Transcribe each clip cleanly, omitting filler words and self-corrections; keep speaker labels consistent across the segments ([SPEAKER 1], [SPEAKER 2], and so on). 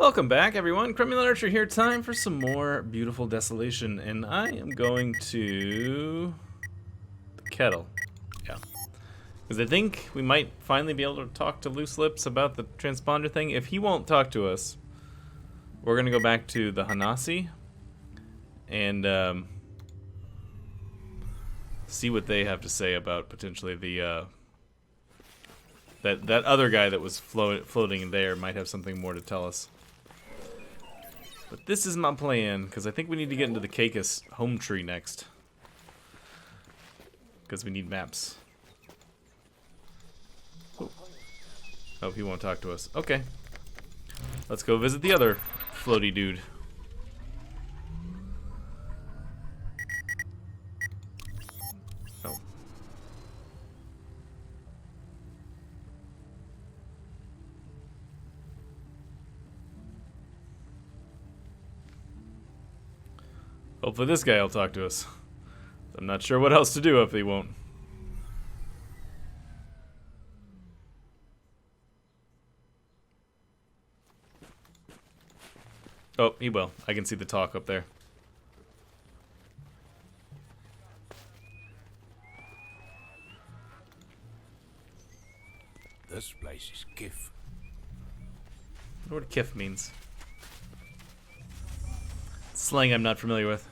[SPEAKER 1] Welcome back, everyone. Criminal Archer here. Time for some more beautiful desolation, and I am going to the kettle. Yeah, because I think we might finally be able to talk to Loose Lips about the transponder thing. If he won't talk to us, we're gonna go back to the Hanasi and see what they have to say about potentially the that other guy that was floating there might have something more to tell us. But this is my plan, because I think we need to get into the Caicus home tree next. Because we need maps. Oh, he won't talk to us. Okay. Let's go visit the other floaty dude. Oh. Hopefully this guy will talk to us. I'm not sure what else to do if he won't. Oh, he will. I can see the talk up there.
[SPEAKER 2] This place is Kif.
[SPEAKER 1] I wonder what kif means. Slang I'm not familiar with.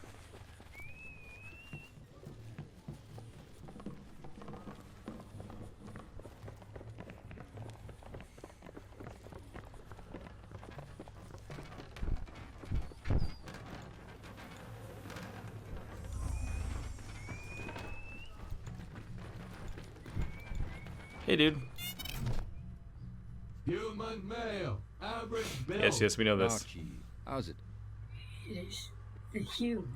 [SPEAKER 1] Hey, dude.
[SPEAKER 3] Human male, average build.
[SPEAKER 1] Yes, we know this.
[SPEAKER 2] Archie, how's it?
[SPEAKER 4] It is the human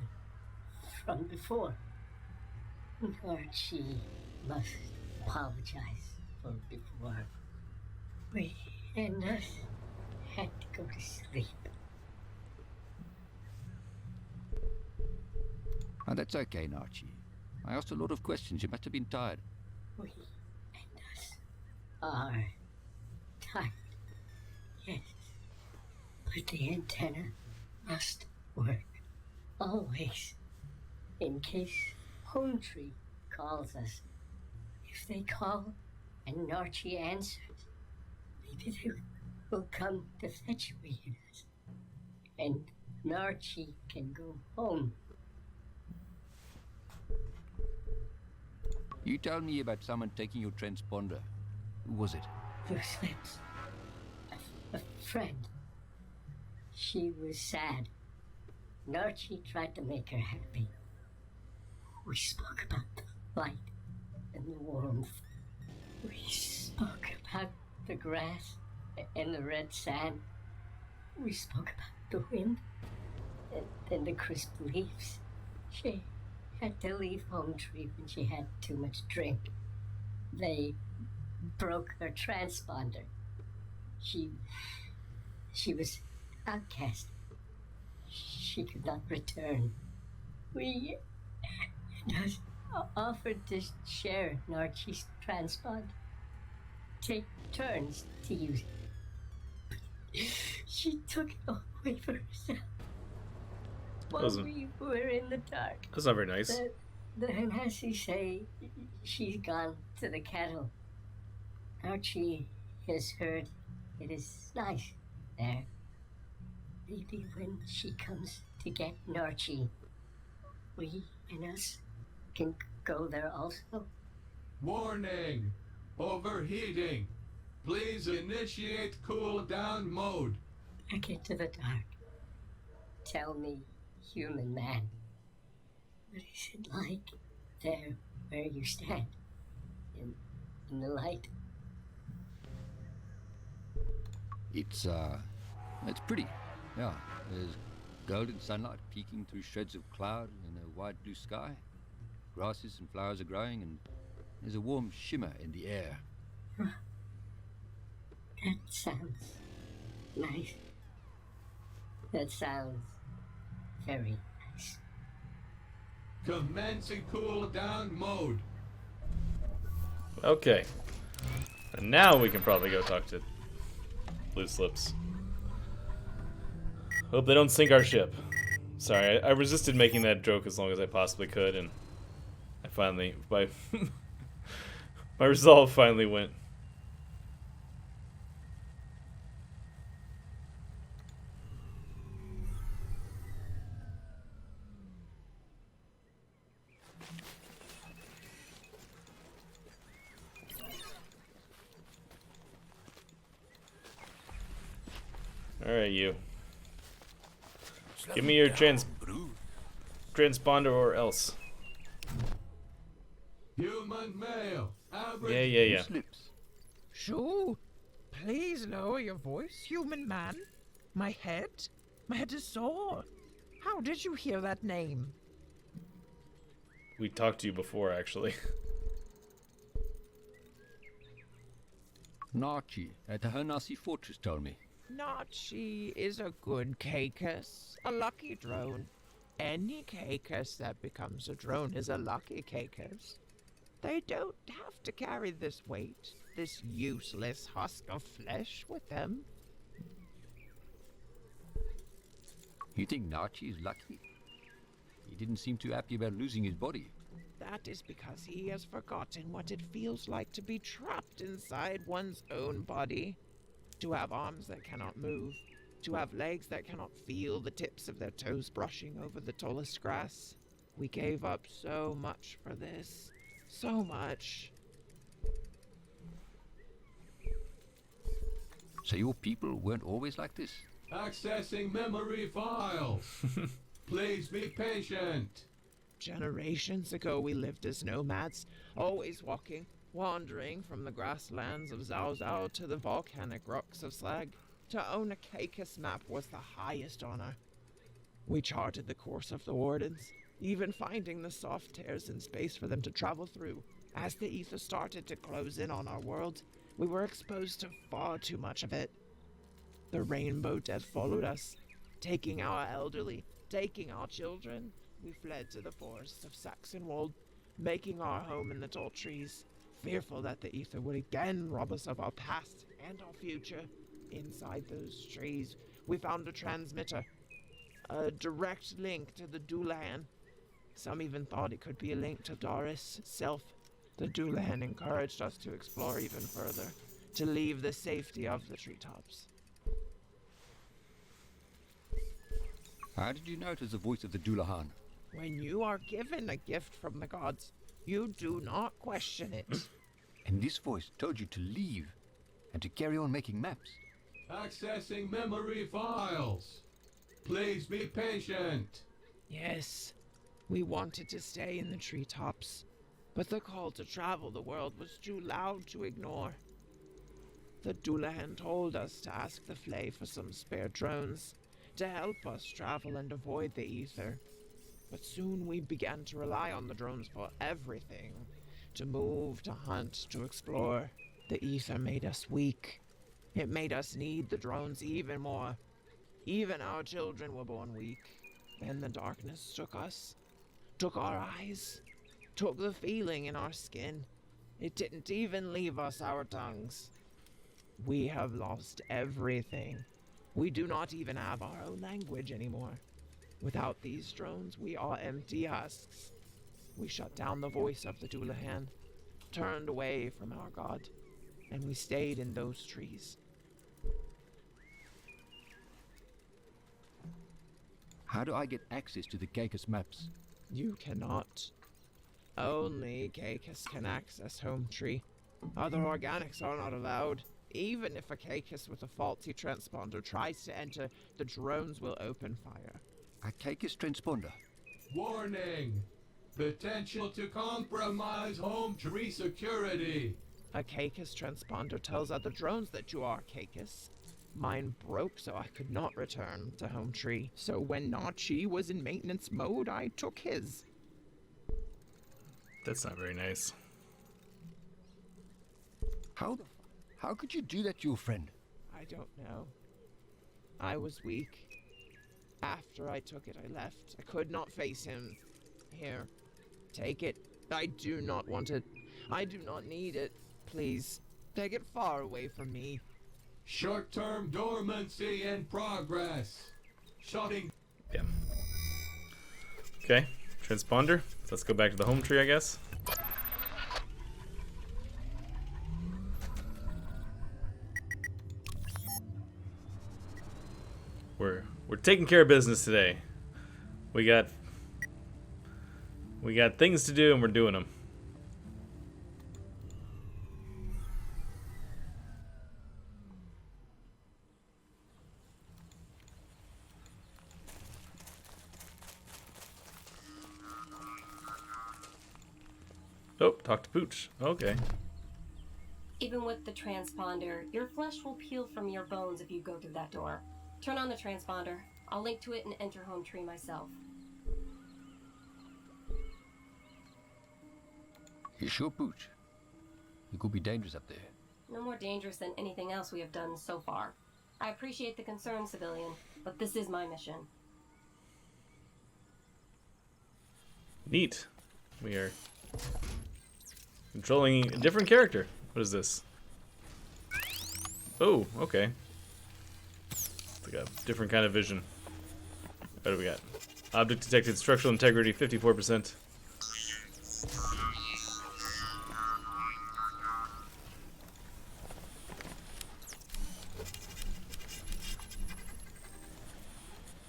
[SPEAKER 4] from before. Archie must apologize for before. We and us had to go to sleep.
[SPEAKER 2] Oh, that's okay, Archie. I asked a lot of questions. You must have been tired.
[SPEAKER 4] We and us are tired. Yes. But the antenna must work. Always. In case Home Tree calls us. If they call and Archie answers, maybe they will come to fetch me and us. And Archie can go home.
[SPEAKER 2] You told me about someone taking your transponder. Who was it?
[SPEAKER 4] Loose Lips. A friend. She was sad. Archie tried to make her happy. We spoke about the light and the warmth. We spoke about the grass and the red sand. We spoke about the wind and the crisp leaves. She had to leave Home Tree when she had too much drink. They broke her transponder. She was outcast. She could not return. We just offered to share Archie's transponder. Take turns to use it. She took it away for herself. While we were in the dark.
[SPEAKER 1] That's not very nice.
[SPEAKER 4] The Hanasi say she's gone to the kettle. Archie has heard it is nice there. Maybe when she comes to get Archie, we and us can go there also.
[SPEAKER 3] Warning! Overheating. Please initiate cool down mode.
[SPEAKER 4] Back into the dark. Tell me, human man, what is it like there where you stand? In the light?
[SPEAKER 2] It's pretty. Yeah, there's golden sunlight peeking through shreds of cloud in a wide blue sky. Grasses and flowers are growing, and there's a warm shimmer in the air.
[SPEAKER 4] That sounds nice. That sounds very nice.
[SPEAKER 3] Commencing cool down mode.
[SPEAKER 1] Okay. And now we can probably go talk to Loose Lips. Hope they don't sink our ship. Sorry, I resisted making that joke as long as I possibly could, and I finally, my resolve finally went. Alright, you. Give me your transponder or else.
[SPEAKER 3] Human male. Average.
[SPEAKER 1] Yeah.
[SPEAKER 2] Slips.
[SPEAKER 5] Shoo! Please lower your voice, human man. My head is sore. How did you hear that name?
[SPEAKER 1] We talked to you before, actually.
[SPEAKER 2] Nachi at the Hanasi fortress told me.
[SPEAKER 5] Nachi is a good cakus, a lucky drone. Any cakus that becomes a drone is a lucky cakus. They don't have to carry this weight, this useless husk of flesh with them.
[SPEAKER 2] You think Nachi is lucky? He didn't seem too happy about losing his body.
[SPEAKER 5] That is because he has forgotten what it feels like to be trapped inside one's own body. To have arms that cannot move, to have legs that cannot feel the tips of their toes brushing over the tallest grass. We gave up so much for this. So much.
[SPEAKER 2] So your people weren't always like this?
[SPEAKER 3] Accessing memory files. Please be patient.
[SPEAKER 5] Generations ago we lived as nomads, always walking, wandering from the grasslands of Zhao Zhao to the volcanic rocks of Slag. To own a cakus map was the highest honor. We charted the course of the Wardens, even finding the soft tears in space for them to travel through. As the ether started to close in on our world, we were exposed to far too much of it. The rainbow death followed us, taking our elderly, taking our children. We fled to the forests of Saxonwold, making our home in the tall trees, fearful that the ether would again rob us of our past and our future. Inside those trees, we found a transmitter, a direct link to the Doulahan. Some even thought it could be a link to Doris itself. The Doulahan encouraged us to explore even further, to leave the safety of the treetops.
[SPEAKER 2] How did you know it was the voice of the Doulahan?
[SPEAKER 5] When you are given a gift from the gods, you do not question it.
[SPEAKER 2] And this voice told you to leave and to carry on making maps.
[SPEAKER 3] Accessing memory files. Please be patient.
[SPEAKER 5] Yes, we wanted to stay in the treetops, but the call to travel the world was too loud to ignore. The Doulahan told us to ask the Flay for some spare drones to help us travel and avoid the ether. But soon we began to rely on the drones for everything. To move, to hunt, to explore. The ether made us weak. It made us need the drones even more. Even our children were born weak. Then the darkness took us. Took our eyes. Took the feeling in our skin. It didn't even leave us our tongues. We have lost everything. We do not even have our own language anymore. Without these drones, we are empty husks. We shut down the voice of the Doulahan, turned away from our god, and we stayed in those trees.
[SPEAKER 2] How do I get access to the cakus maps?
[SPEAKER 5] You cannot. Only cakus can access Home Tree. Other organics are not allowed. Even if a cakus with a faulty transponder tries to enter, the drones will open fire.
[SPEAKER 2] A cakus transponder.
[SPEAKER 3] Warning. Potential to compromise home tree security.
[SPEAKER 5] A cakus transponder tells other drones that you are cakus. Mine broke, so I could not return to Home Tree. So when Nachi was in maintenance mode, I took his.
[SPEAKER 1] That's not very nice.
[SPEAKER 2] How could you do that to your friend?
[SPEAKER 5] I don't know. I was weak. After I took it, I left. I could not face him. Here, take it. I do not want it. I do not need it. Please, take it far away from me.
[SPEAKER 3] Short-term dormancy in progress. Shutting.
[SPEAKER 1] Yeah. Okay, transponder. So let's go back to the home tree, I guess. We're taking care of business today. We got things to do and we're doing them. Oh, talk to Pooch. Okay.
[SPEAKER 6] Even with the transponder, your flesh will peel from your bones if you go through that door. Turn on the transponder. I'll link to it and enter home tree myself.
[SPEAKER 2] You sure, Pooch? It could be dangerous up there.
[SPEAKER 6] No more dangerous than anything else we have done so far. I appreciate the concern, civilian, but this is my mission.
[SPEAKER 1] Neat. We are controlling a different character. What is this? Oh, okay. It's like a different kind of vision. What do we got? Object detected, structural integrity 54%.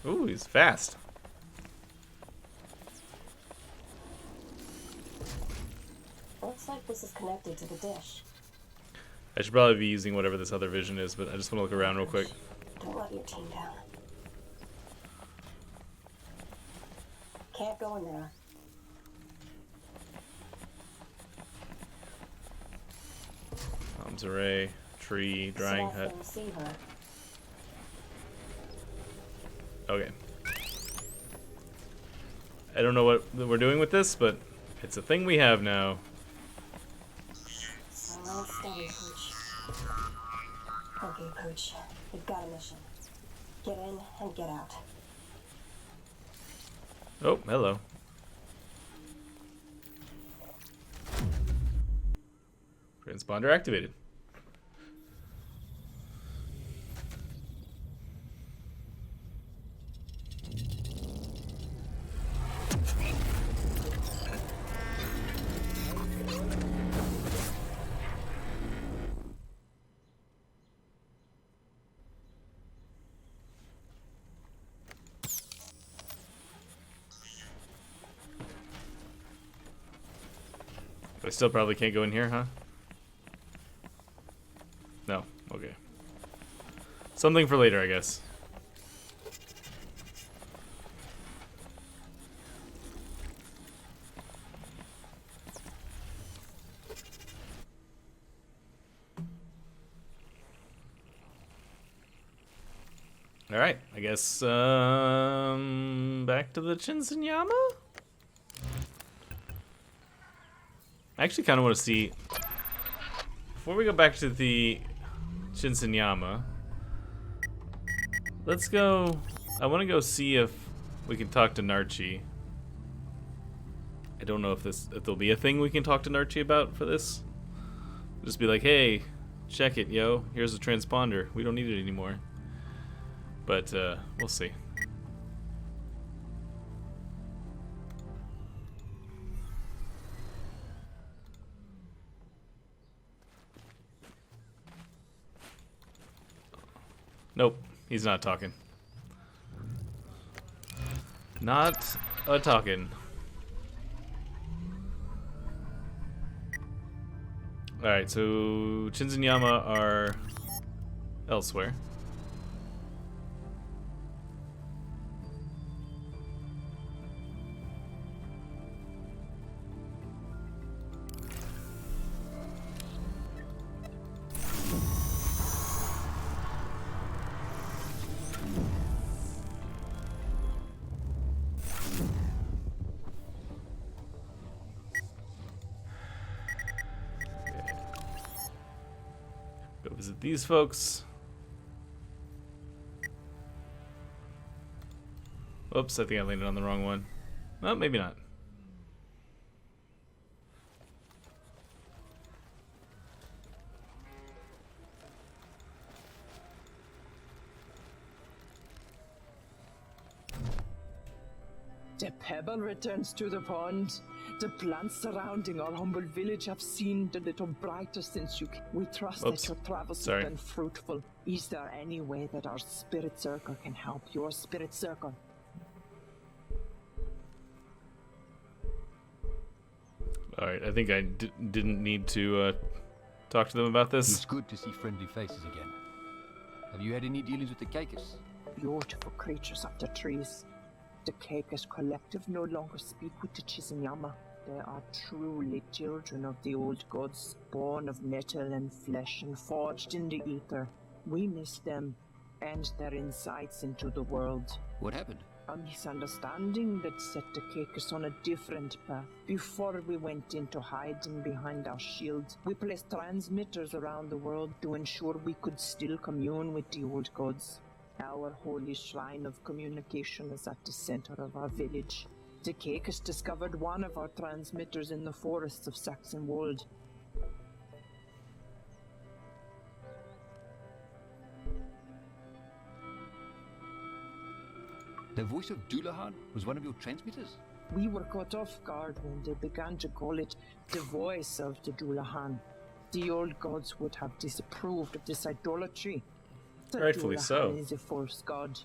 [SPEAKER 1] Ooh, he's fast.
[SPEAKER 6] Looks like this is connected to the dish.
[SPEAKER 1] I should probably be using whatever this other vision is, but I just want to look around real quick.
[SPEAKER 6] Don't let your team down. Can't go in there.
[SPEAKER 1] Arms array, tree, drying hut.
[SPEAKER 6] Receiver.
[SPEAKER 1] Okay. I don't know what we're doing with this, but it's a thing we have now.
[SPEAKER 6] Slow and steady, Pooch. Okay, Pooch. You've got a mission. Get in and get out.
[SPEAKER 1] Oh, hello. Transponder activated. I still probably can't go in here, huh? No. Okay. Something for later, I guess. All right. I guess back to the Chinsenyama? I actually kind of want to see, before we go back to the Chinsenyama, let's go, I want to go see if we can talk to Narchi. I don't know if there'll be a thing we can talk to Narchi about for this. Just be like, hey, check it, yo, here's a transponder. We don't need it anymore. But, we'll see. Nope, he's not talking. Not a talking. Alright, so Chinsenyama are elsewhere. Go visit these folks. Oops, I think I landed on the wrong one. Oh, maybe not.
[SPEAKER 5] The pebble returns to the pond. The plants surrounding our humble village have seemed a little brighter since you came. We trust that your travels have been fruitful. Is there any way that our spirit circle can help your spirit circle?
[SPEAKER 1] Alright, I think I didn't need to talk to them about this.
[SPEAKER 2] It's good to see friendly faces again. Have you had any dealings with the Caicus?
[SPEAKER 5] Beautiful creatures of the trees. The Caicus collective no longer speak with the Chizinyama. They are truly children of the old gods, born of metal and flesh and forged in the ether. We miss them and their insights into the world.
[SPEAKER 2] What happened?
[SPEAKER 5] A misunderstanding that set the Caicus on a different path. Before we went into hiding behind our shield, we placed transmitters around the world to ensure we could still commune with the old gods. Our holy shrine of communication is at the center of our village. The Caicus discovered one of our transmitters in the forests of Saxonwold.
[SPEAKER 2] The voice of Dullahan was one of your transmitters?
[SPEAKER 5] We were caught off guard when they began to call it the voice of the Dullahan. The old gods would have disapproved of this idolatry. The
[SPEAKER 1] Rightfully so.
[SPEAKER 5] Dullahan is a false god.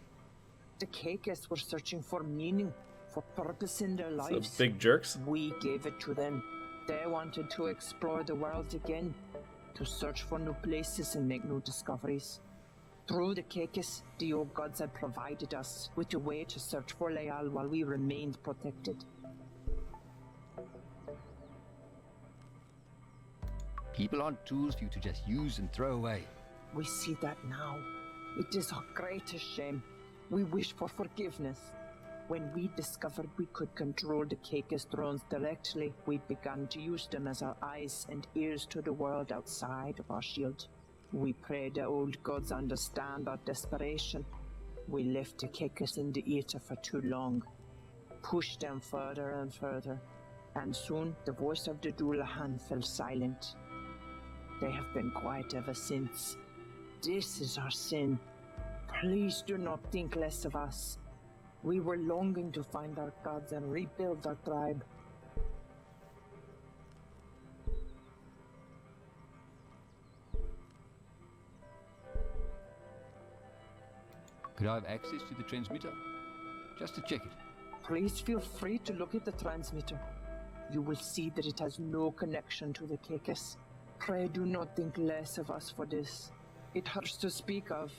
[SPEAKER 5] The Caicus were searching for meaning, for purpose in their lives.
[SPEAKER 1] So big jerks.
[SPEAKER 5] We gave it to them. They wanted to explore the world again, to search for new places and make new discoveries. Through the Caicus, the old gods had provided us with a way to search for Leal while we remained protected.
[SPEAKER 2] People aren't tools for you to just use and throw away.
[SPEAKER 5] We see that now. It is our greatest shame. We wish for forgiveness. When we discovered we could control the Caicus drones directly, we began to use them as our eyes and ears to the world outside of our shield. We pray the old gods understand our desperation. We left the Caicus in the ether for too long, pushed them further and further, and soon the voice of the Dullahan fell silent. They have been quiet ever since. This is our sin. Please do not think less of us. We were longing to find our gods and rebuild our tribe.
[SPEAKER 2] Could I have access to the transmitter? Just to check it.
[SPEAKER 5] Please feel free to look at the transmitter. You will see that it has no connection to the Caicus. Pray do not think less of us for this. It hurts to speak of.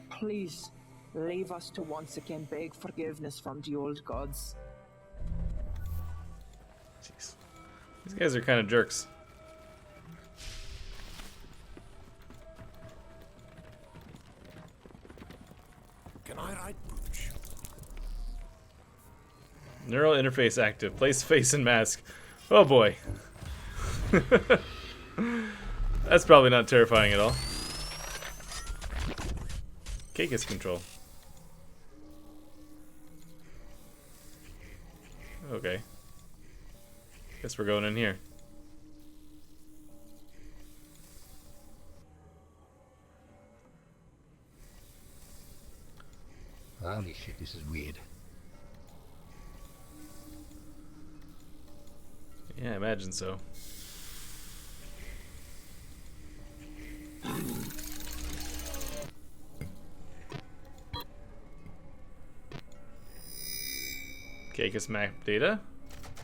[SPEAKER 5] Please, leave us to once again beg forgiveness from the old gods.
[SPEAKER 1] Jeez. These guys are kind of jerks.
[SPEAKER 7] Can I ride Pooch?
[SPEAKER 1] Neural interface active. Place face and mask. Oh boy. That's probably not terrifying at all. Caicus control. Okay. Guess we're going in here.
[SPEAKER 2] Holy shit, this is weird.
[SPEAKER 1] Yeah, I imagine so. Caicus map data.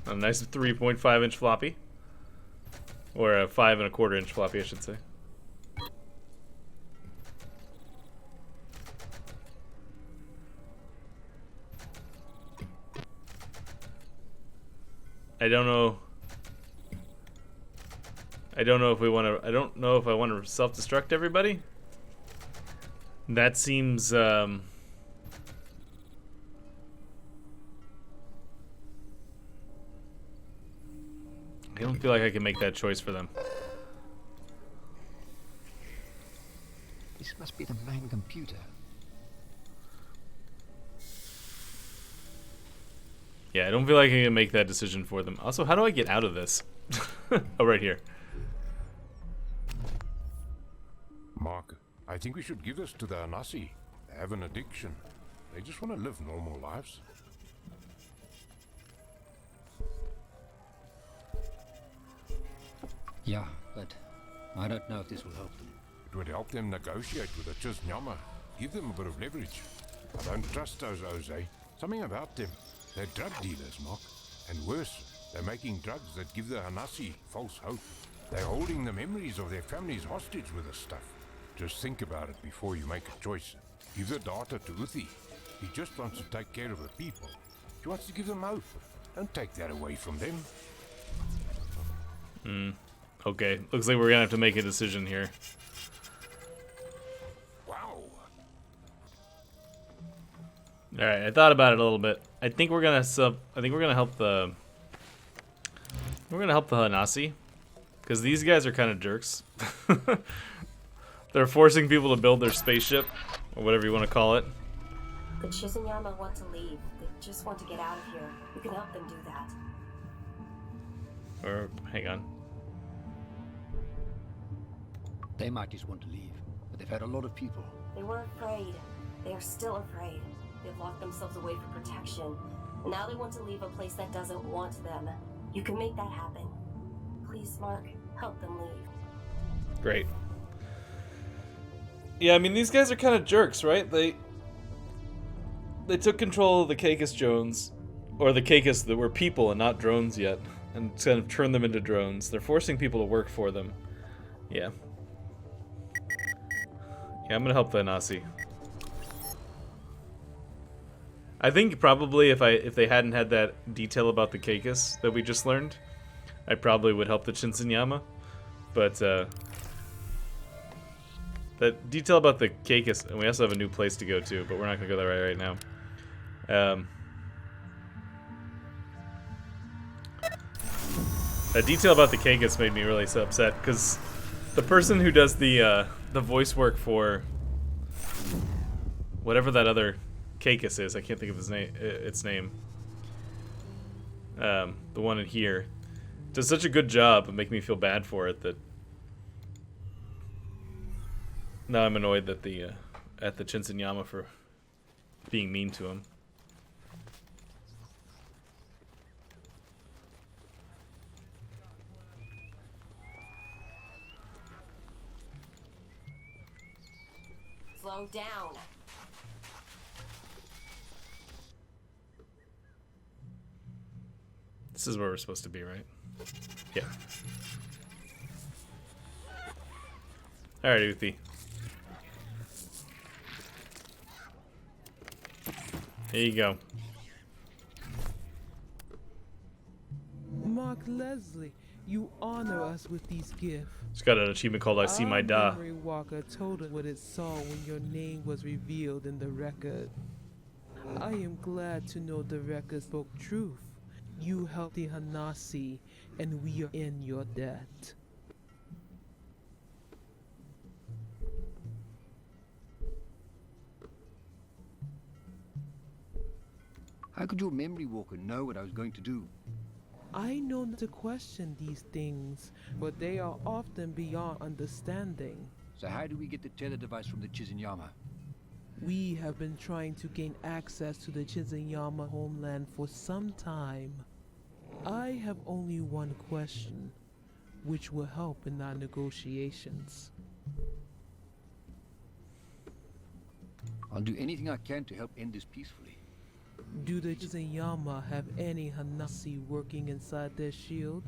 [SPEAKER 1] A nice 3.5 inch floppy. Or a 5 1/4 inch floppy, I should say. I don't know if we want to. I don't know if I want to self-destruct everybody. That seems. I don't feel like I can make that choice for them.
[SPEAKER 2] This must be the main computer.
[SPEAKER 1] Yeah, I don't feel like I can make that decision for them. Also, how do I get out of this? Oh, right here.
[SPEAKER 7] Mark, I think we should give this to the Anasi. They have an addiction. They just want to live normal lives.
[SPEAKER 2] Yeah, but I don't know if this will help them.
[SPEAKER 7] It would help them negotiate with the Chisnyama. Give them a bit of leverage. I don't trust those Jose. Something about them. They're drug dealers, Mark. And worse, they're making drugs that give the Hanasi false hope. They're holding the memories of their families hostage with this stuff. Just think about it before you make a choice. Give the data to Uthi. He just wants to take care of the people. He wants to give them hope. Don't take that away from them.
[SPEAKER 1] Okay, looks like we're gonna have to make a decision here.
[SPEAKER 7] Wow.
[SPEAKER 1] All right, I thought about it a little bit. I think we're gonna help the. We're gonna help the Hanasi, because these guys are kind of jerks. They're forcing people to build their spaceship, or whatever you want to call it.
[SPEAKER 6] The Chizunyama want to leave. They just want to get out of here. You can help them do that.
[SPEAKER 1] Or hang on.
[SPEAKER 2] They might just want to leave, but they've had a lot of people.
[SPEAKER 6] They were afraid. They are still afraid. They've locked themselves away for protection. And now they want to leave a place that doesn't want them. You can make that happen. Please, Mark, help them leave.
[SPEAKER 1] Great. Yeah, I mean, these guys are kind of jerks, right? They took control of the Caicus drones, or the Caicus that were people and not drones yet, and kind of turned them into drones. They're forcing people to work for them. Yeah. Yeah, I'm gonna help the Hanasi. I think probably if they hadn't had that detail about the Caicus that we just learned, I probably would help the Chinsunyama. But that detail about the Caicus, and we also have a new place to go to, but we're not gonna go there right now. That detail about the Caicus made me really so upset because the person who does the voice work for whatever that other Caicus is, I can't think of its name. The one in here does such a good job of making me feel bad for it that now I'm annoyed that at the Chinsunyama for being mean to him.
[SPEAKER 6] Slow down.
[SPEAKER 1] This is where we're supposed to be, right? Yeah. Alright, Uthi. Here you go.
[SPEAKER 5] Mark Leslie, you honor us with these gifts.
[SPEAKER 1] It's got an achievement called I See My
[SPEAKER 5] Our
[SPEAKER 1] Da.
[SPEAKER 5] memory walker told us what it saw when your name was revealed in the record. I am glad to know the record spoke truth. You helped the Hanasi, and we are in your debt.
[SPEAKER 2] How could your memory walker know what I was going to do?
[SPEAKER 5] I know not to question these things, but they are often beyond understanding.
[SPEAKER 2] So how do we get the tether device from the Chizunyama?
[SPEAKER 5] We have been trying to gain access to the Chizunyama homeland for some time. I have only one question, which will help in our negotiations.
[SPEAKER 2] I'll do anything I can to help end this peacefully.
[SPEAKER 5] Do the Chizunyama have any Hanasi working inside their shield?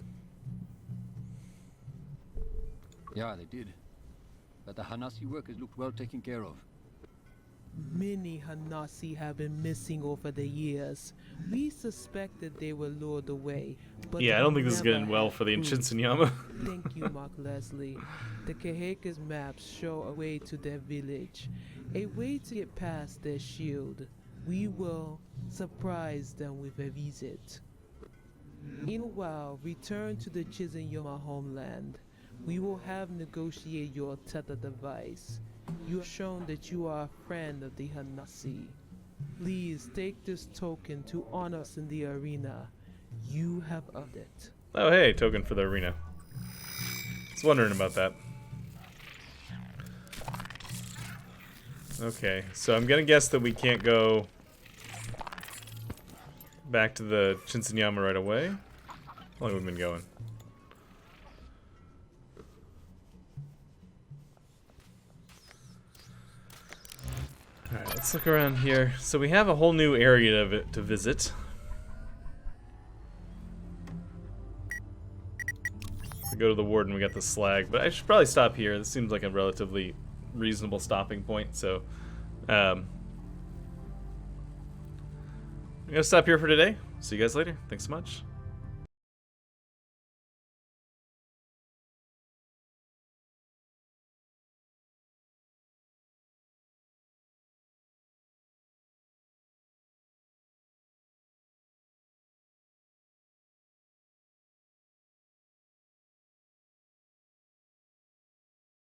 [SPEAKER 2] Yeah, they did. But the Hanasi workers looked well taken care of.
[SPEAKER 5] Many Hanasi have been missing over the years. We suspected they were lured away, but
[SPEAKER 1] Yeah, I don't think this is
[SPEAKER 5] never
[SPEAKER 1] going well
[SPEAKER 5] had
[SPEAKER 1] for the
[SPEAKER 5] proof.
[SPEAKER 1] Chinsunyama.
[SPEAKER 5] Thank you, Mark Leslie. The Kaheka's maps show a way to their village, a way to get past their shield. We will surprise them with a visit. In a while, return to the Chizunyama homeland. We will have negotiate your tether device. You have shown that you are a friend of the Hanasi. Please take this token to honor us in the arena. You have earned it.
[SPEAKER 1] Oh, hey, token for the arena. I was wondering about that. Okay, so I'm gonna guess that we can't go back to the Chinsunyama right away. How long have we been going? Alright, let's look around here. So we have a whole new area to visit. If we go to the warden, we got the slag, but I should probably stop here. This seems like a relatively reasonable stopping point, so I'm gonna stop here for today. See you guys later. Thanks so much.